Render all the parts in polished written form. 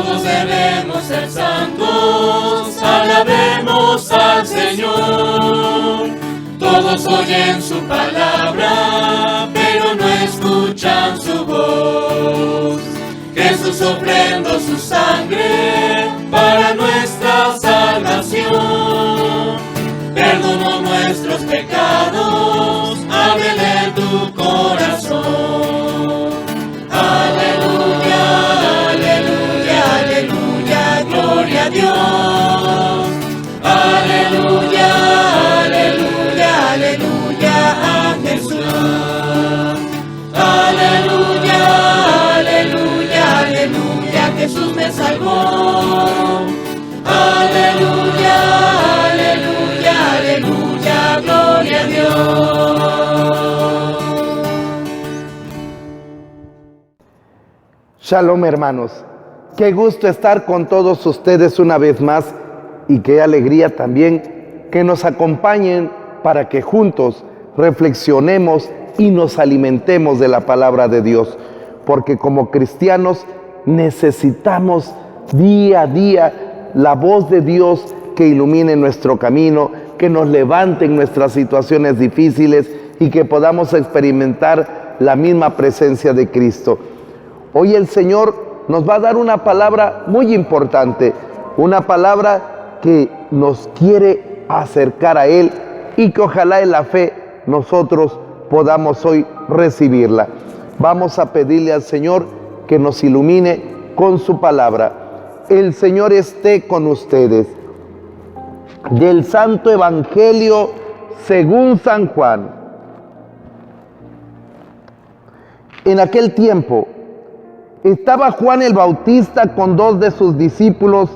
Todos debemos ser santos, alabemos al Señor. Todos oyen su palabra, pero no escuchan su voz. Jesús ofrendó su sangre para nuestra salvación. Perdonó nuestros pecados, ábrele tu corazón. Aleluya, aleluya, aleluya, gloria a Dios. Aleluya, aleluya, aleluya a Jesús. Aleluya, aleluya, aleluya, Jesús me salvó. Aleluya, aleluya, aleluya, gloria a Dios. Shalom, hermanos. Qué gusto estar con todos ustedes una vez más y qué alegría también que nos acompañen para que juntos reflexionemos y nos alimentemos de la palabra de Dios, porque como cristianos necesitamos día a día la voz de Dios que ilumine nuestro camino, que nos levante en nuestras situaciones difíciles y que podamos experimentar la misma presencia de Cristo. Hoy el Señor nos va a dar una palabra muy importante, una palabra que nos quiere acercar a Él y que ojalá en la fe nosotros podamos hoy recibirla. Vamos a pedirle al Señor que nos ilumine con su palabra. El Señor esté con ustedes. Del Santo Evangelio según San Juan. En aquel tiempo estaba Juan el Bautista con 2 de sus discípulos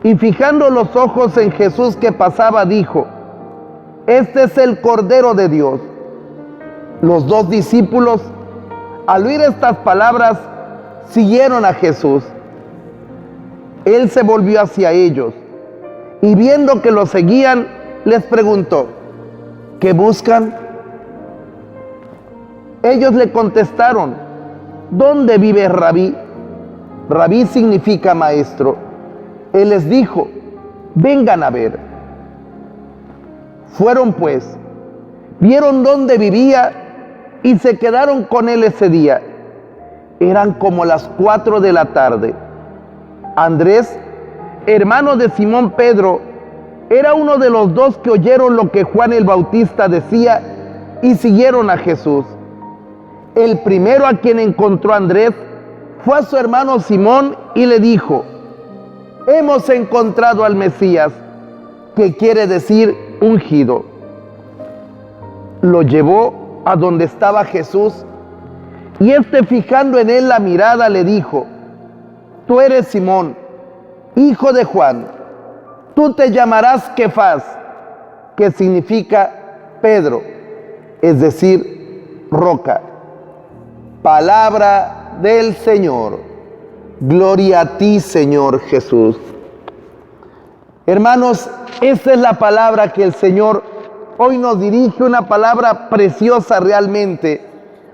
y fijando los ojos en Jesús que pasaba dijo: Este es el Cordero de Dios. Los 2 discípulos, al oír estas palabras, siguieron a Jesús. Él se volvió hacia ellos y viendo que lo seguían, les preguntó: ¿qué buscan? Ellos le contestaron: ¿dónde vive Rabí? Rabí significa maestro. Él les dijo: vengan a ver. Fueron pues, vieron dónde vivía y se quedaron con él ese día. Eran como las 4 de la tarde. Andrés, hermano de Simón Pedro, era uno de los 2 que oyeron lo que Juan el Bautista decía y siguieron a Jesús. El primero a quien encontró Andrés fue a su hermano Simón y le dijo: hemos encontrado al Mesías, que quiere decir ungido. Lo llevó a donde estaba Jesús y fijando en él la mirada le dijo: tú eres Simón, hijo de Juan, tú te llamarás Kefas, que significa Pedro, es decir, roca. Palabra del Señor. Gloria a ti, Señor Jesús. Hermanos, esta es la palabra que el Señor hoy nos dirige, una palabra preciosa realmente,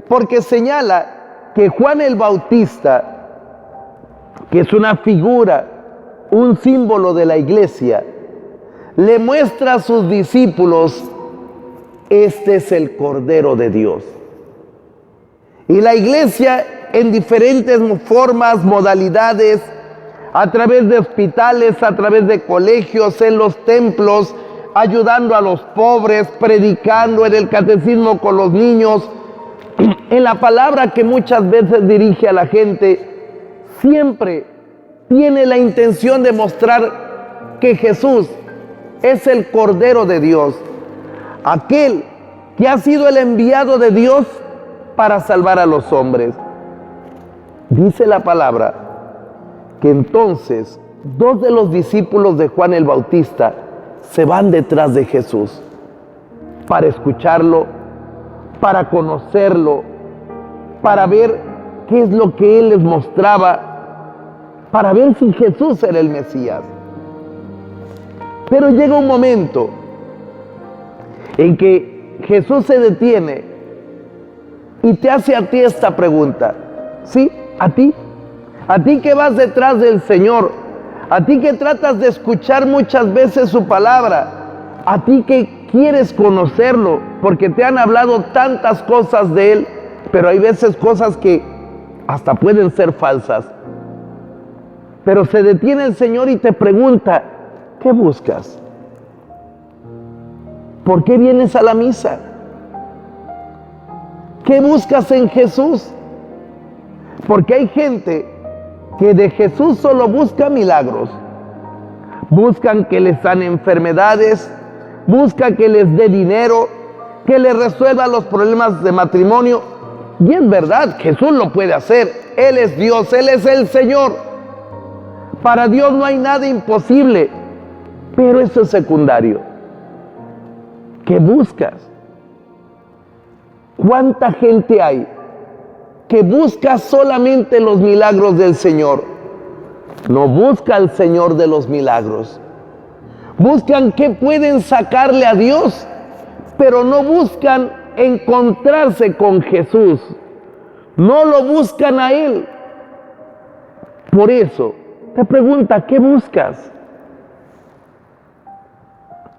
porque señala que Juan el Bautista, que es una figura, un símbolo de la iglesia, le muestra a sus discípulos: este es el Cordero de Dios. Y la iglesia, en diferentes formas, modalidades, a través de hospitales, a través de colegios, en los templos, ayudando a los pobres, predicando, en el catecismo con los niños, en la palabra que muchas veces dirige a la gente, siempre tiene la intención de mostrar que Jesús es el Cordero de Dios, aquel que ha sido el enviado de Dios para salvar a los hombres. Dice la palabra que entonces 2 de los discípulos de Juan el Bautista se van detrás de Jesús para escucharlo, para conocerlo, para ver qué es lo que él les mostraba, para ver si Jesús era el Mesías. Pero llega un momento en que Jesús se detiene y te hace a ti esta pregunta. ¿Sí? ¿A ti? A ti que vas detrás del Señor, a ti que tratas de escuchar muchas veces su palabra, a ti que quieres conocerlo, porque te han hablado tantas cosas de Él, pero hay veces cosas que hasta pueden ser falsas. Pero se detiene el Señor y te pregunta, ¿qué buscas? ¿Por qué vienes a la misa? ¿Qué buscas en Jesús? Porque hay gente que de Jesús solo busca milagros. Buscan que les sane enfermedades, buscan que les dé dinero, que les resuelva los problemas de matrimonio. Y es verdad, Jesús lo puede hacer. Él es Dios, Él es el Señor. Para Dios no hay nada imposible, pero eso es secundario. ¿Qué buscas? ¿Cuánta gente hay que busca solamente los milagros del Señor? No busca al Señor de los milagros. Buscan qué pueden sacarle a Dios, pero no buscan encontrarse con Jesús. No lo buscan a Él. Por eso, te pregunta, ¿qué buscas?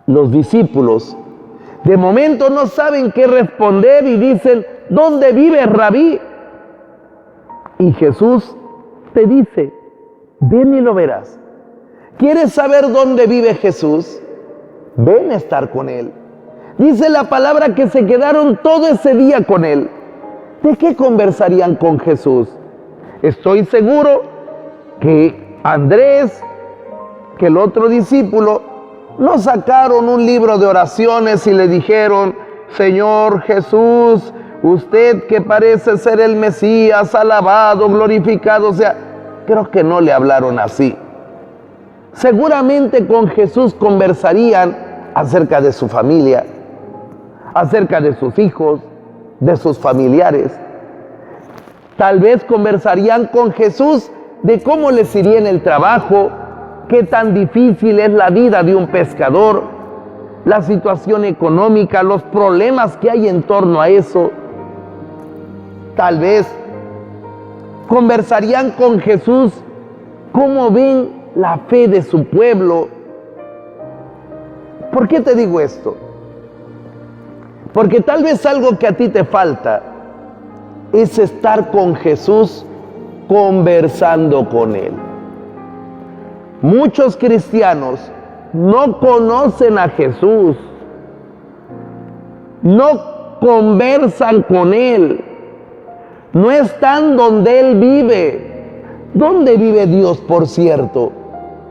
Los discípulos de momento no saben qué responder y dicen, ¿dónde vive Rabí? Y Jesús te dice, ven y lo verás. ¿Quieres saber dónde vive Jesús? Ven a estar con Él. Dice la palabra que se quedaron todo ese día con Él. ¿De qué conversarían con Jesús? Estoy seguro que Andrés, que el otro discípulo, no sacaron un libro de oraciones y le dijeron, Señor Jesús, usted que parece ser el Mesías, alabado, glorificado. O sea, creo que no le hablaron así. Seguramente con Jesús conversarían acerca de su familia, acerca de sus hijos, de sus familiares. Tal vez conversarían con Jesús de cómo les iría en el trabajo, qué tan difícil es la vida de un pescador, la situación económica, los problemas que hay en torno a eso. Tal vez conversarían con Jesús cómo ven la fe de su pueblo. ¿Por qué te digo esto? Porque tal vez algo que a ti te falta es estar con Jesús conversando con Él. Muchos cristianos no conocen a Jesús, no conversan con Él, no están donde Él vive. ¿Dónde vive Dios, por cierto?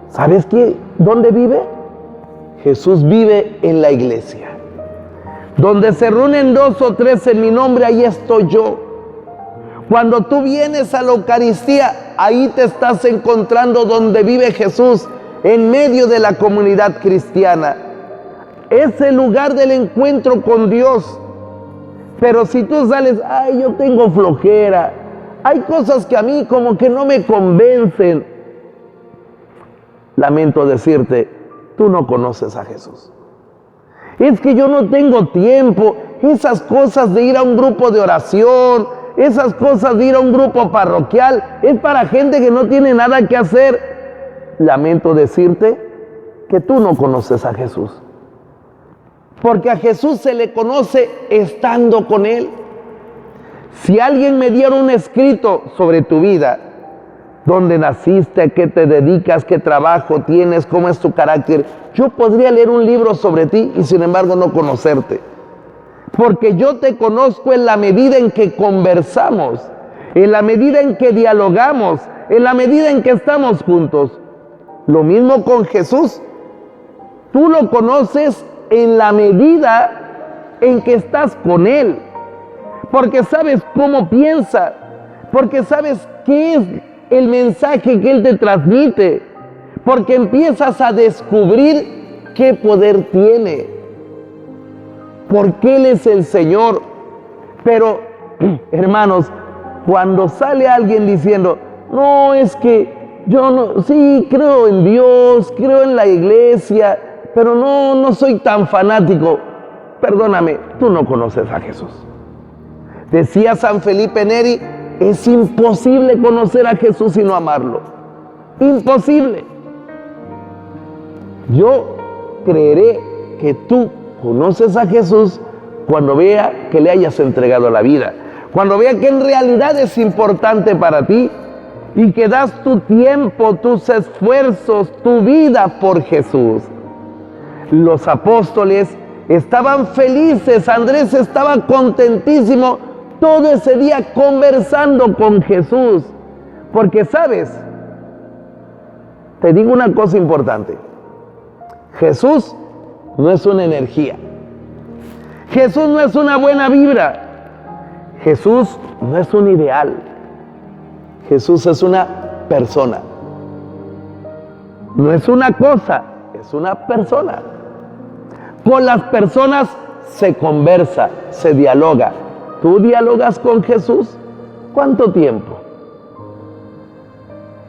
¿Sabes qué? ¿Dónde vive? Jesús vive en la iglesia. Donde se reúnen 2 o 3 en mi nombre, ahí estoy yo. Cuando tú vienes a la Eucaristía, ahí te estás encontrando donde vive Jesús, en medio de la comunidad cristiana. Es el lugar del encuentro con Dios. Pero si tú sales, ay, yo tengo flojera, hay cosas que a mí como que no me convencen, lamento decirte, tú no conoces a Jesús. Es que yo no tengo tiempo. Esas cosas de ir a un grupo de oración, esas cosas de ir a un grupo parroquial, es para gente que no tiene nada que hacer. Lamento decirte que tú no conoces a Jesús. Porque a Jesús se le conoce estando con Él. Si alguien me diera un escrito sobre tu vida, dónde naciste, a qué te dedicas, qué trabajo tienes, cómo es tu carácter, yo podría leer un libro sobre ti y sin embargo no conocerte. Porque yo te conozco en la medida en que conversamos, en la medida en que dialogamos, en la medida en que estamos juntos. Lo mismo con Jesús. Tú lo conoces en la medida en que estás con Él. Porque sabes cómo piensa, porque sabes qué es el mensaje que Él te transmite, porque empiezas a descubrir qué poder tiene, porque Él es el Señor. Pero, hermanos, cuando sale alguien diciendo, no, es que yo no, sí, creo en Dios, creo en la iglesia, pero no soy tan fanático, perdóname, tú no conoces a Jesús. Decía San Felipe Neri, es imposible conocer a Jesús y no amarlo. Imposible. Yo creeré que tú conoces a Jesús cuando vea que le hayas entregado la vida, cuando vea que en realidad es importante para ti y que das tu tiempo, tus esfuerzos, tu vida por Jesús. Los apóstoles estaban felices, Andrés estaba contentísimo todo ese día conversando con Jesús, porque sabes, te digo una cosa importante, Jesús no es una energía, Jesús no es una buena vibra, Jesús no es un ideal, Jesús es una persona, no es una cosa, es una persona. Con las personas se conversa, se dialoga. ¿Tú dialogas con Jesús? ¿Cuánto tiempo?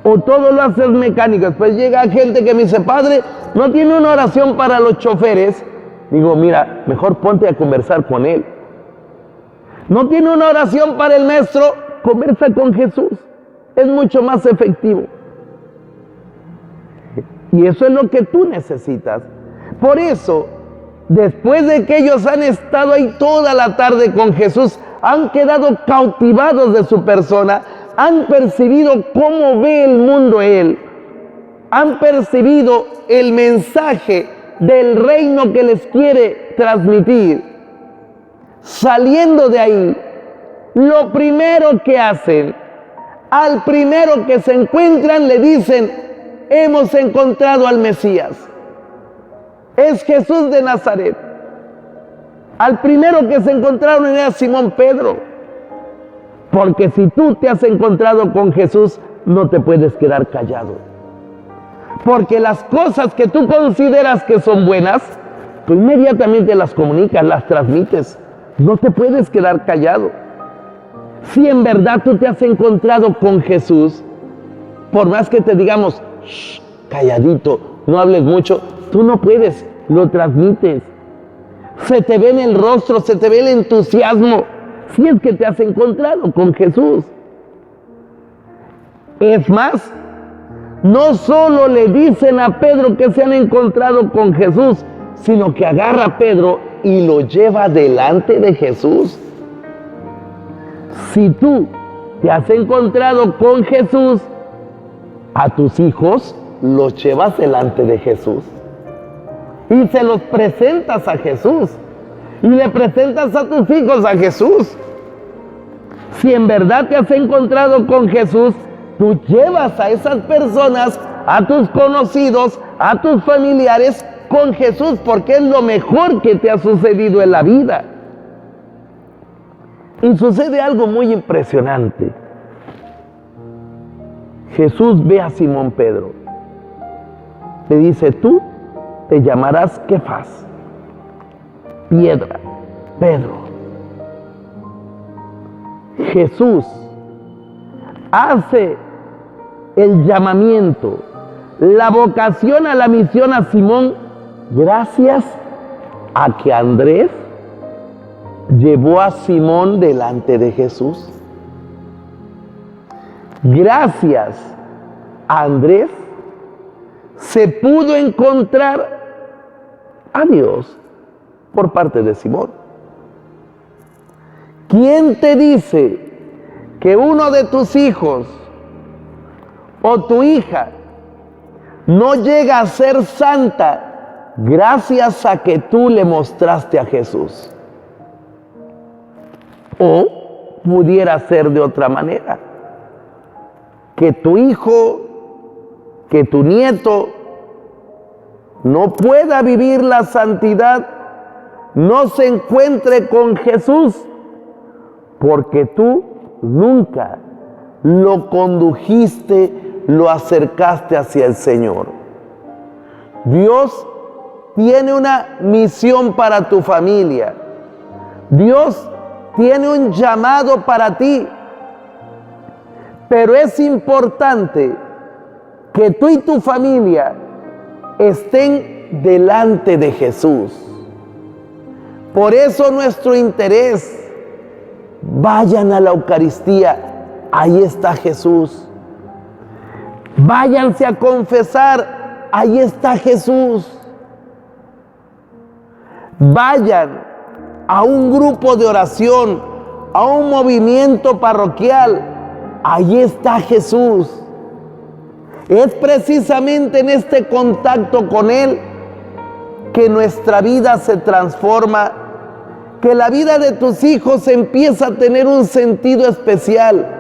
O todo lo haces mecánico. Después llega gente que me dice, padre, ¿no tiene una oración para los choferes? Digo, mira, mejor ponte a conversar con él. ¿No tiene una oración para el maestro? Conversa con Jesús. Es mucho más efectivo. Y eso es lo que tú necesitas. Por eso, después de que ellos han estado ahí toda la tarde con Jesús, han quedado cautivados de su persona, han percibido cómo ve el mundo Él, han percibido el mensaje del reino que les quiere transmitir. Saliendo de ahí, lo primero que hacen, al primero que se encuentran le dicen, hemos encontrado al Mesías. Es Jesús de Nazaret. Al primero que se encontraron era Simón Pedro. Porque si tú te has encontrado con Jesús, no te puedes quedar callado. Porque las cosas que tú consideras que son buenas, tú inmediatamente las comunicas, las transmites. No te puedes quedar callado. Si en verdad tú te has encontrado con Jesús, por más que te digamos, shh, calladito, no hables mucho, tú no puedes, lo transmites. Se te ve en el rostro, se te ve el entusiasmo, si es que te has encontrado con Jesús. Es más, no solo le dicen a Pedro que se han encontrado con Jesús, sino que agarra a Pedro y lo lleva delante de Jesús. Si tú te has encontrado con Jesús, a tus hijos los llevas delante de Jesús. Y se los presentas a Jesús. Y le presentas a tus hijos a Jesús. Si en verdad te has encontrado con Jesús, tú llevas a esas personas, a tus conocidos, a tus familiares, con Jesús, porque es lo mejor que te ha sucedido en la vida. Y sucede algo muy impresionante. Jesús ve a Simón Pedro. Le dice, tú te llamarás Kefas, piedra, Pedro. Jesús hace el llamamiento, la vocación a la misión a Simón, gracias a que Andrés llevó a Simón delante de Jesús. Gracias a Andrés se pudo encontrar a Dios por parte de Simón. ¿Quién te dice que uno de tus hijos o tu hija no llega a ser santa gracias a que tú le mostraste a Jesús? O pudiera ser de otra manera, que tu hijo, que tu nieto no pueda vivir la santidad, no se encuentre con Jesús, porque tú nunca lo condujiste, lo acercaste hacia el Señor. Dios tiene una misión para tu familia. Dios tiene un llamado para ti. Pero es importante que tú y tu familia estén delante de Jesús. Por eso nuestro interés, vayan a la Eucaristía ahí está Jesús. Váyanse a confesar, ahí está Jesús. Vayan a un grupo de oración, a un movimiento parroquial, ahí está Jesús. Es precisamente en este contacto con Él que nuestra vida se transforma, que la vida de tus hijos empieza a tener un sentido especial.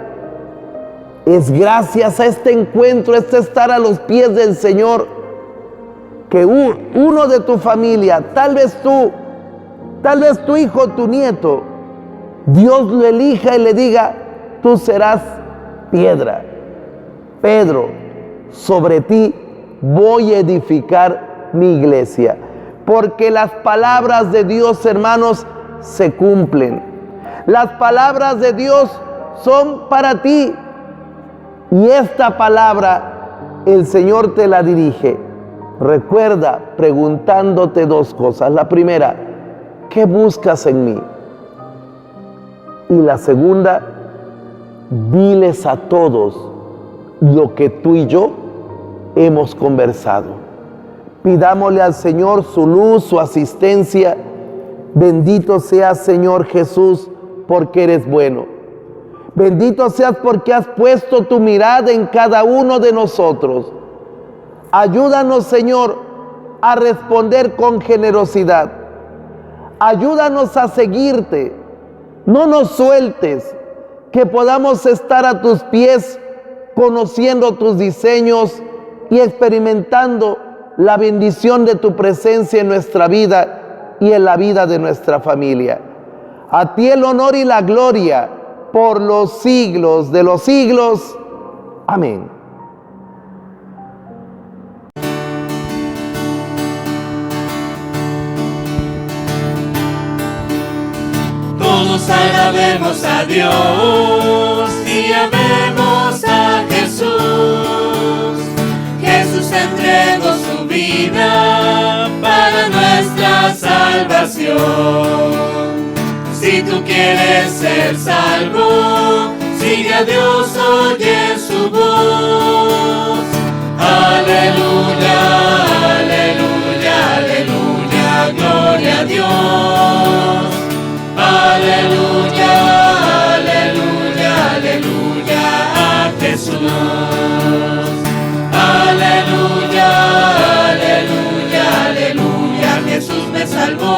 Es gracias a este encuentro, este estar a los pies del Señor, que uno de tu familia, tal vez tu hijo, tu nieto, Dios lo elija y le diga: tú serás piedra. Pedro, sobre ti voy a edificar mi iglesia. Porque las palabras de Dios, hermanos, se cumplen. Las palabras de Dios son para ti. Y esta palabra el Señor te la dirige. Recuerda preguntándote dos cosas. La primera, ¿qué buscas en mí? Y la segunda, diles a todos lo que tú y yo hemos conversado. Pidámosle al Señor su luz, su asistencia. Bendito seas, Señor Jesús, porque eres bueno. Bendito seas porque has puesto tu mirada en cada uno de nosotros. Ayúdanos, Señor, a responder con generosidad. Ayúdanos a seguirte. No nos sueltes, que podamos estar a tus pies, conociendo tus diseños y experimentando la bendición de tu presencia en nuestra vida y en la vida de nuestra familia. A ti el honor y la gloria por los siglos de los siglos. Amén. Todos alabemos a Dios y amemos a Jesús. Jesús entregó su vida para nuestra salvación. Si tú quieres ser salvo, sigue a Dios, oye su voz. Aleluya, aleluya, aleluya, gloria a Dios. Aleluya, aleluya, aleluya a Jesús. Aleluya, aleluya, aleluya, Jesús me salvó.